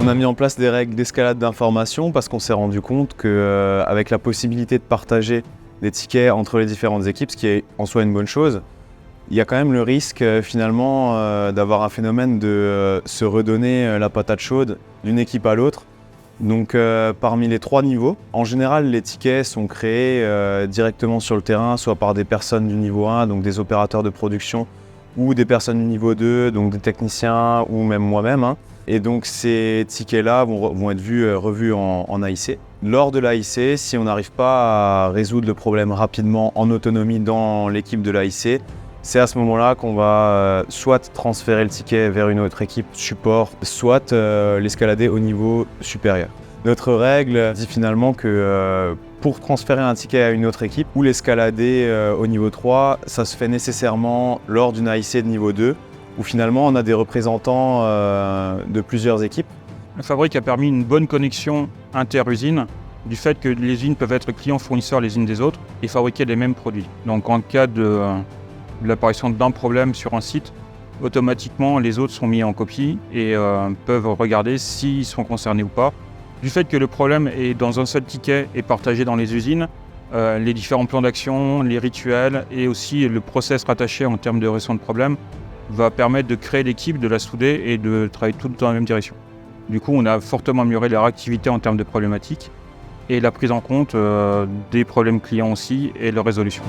a mis en place des règles d'escalade d'informations parce qu'on s'est rendu compte qu'avec la possibilité de partager des tickets entre les différentes équipes, ce qui est en soi une bonne chose, il y a quand même le risque finalement d'avoir un phénomène de se redonner la patate chaude d'une équipe à l'autre. Donc parmi les 3 niveaux, en général les tickets sont créés directement sur le terrain, soit par des personnes du niveau 1, donc des opérateurs de production, ou des personnes du niveau 2, donc des techniciens ou même moi-même. Et donc ces tickets-là vont être revus en AIC. Lors de l'AIC, si on n'arrive pas à résoudre le problème rapidement en autonomie dans l'équipe de l'AIC, c'est à ce moment-là qu'on va soit transférer le ticket vers une autre équipe support, soit l'escalader au niveau supérieur. Notre règle dit finalement que pour transférer un ticket à une autre équipe ou l'escalader au niveau 3, ça se fait nécessairement lors d'une AIC de niveau 2, où finalement on a des représentants de plusieurs équipes. La fabrique a permis une bonne connexion inter-usines, du fait que les usines peuvent être clients-fournisseurs les unes des autres et fabriquer les mêmes produits. Donc en cas de l'apparition d'un problème sur un site, automatiquement les autres sont mis en copie et peuvent regarder s'ils sont concernés ou pas. Du fait que le problème est dans un seul ticket et partagé dans les usines, les différents plans d'action, les rituels et aussi le process rattaché en termes de résolution de problème va permettre de créer l'équipe, de la souder et de travailler toutes dans la même direction. Du coup, on a fortement amélioré la réactivité en termes de problématiques et la prise en compte des problèmes clients aussi et leur résolution.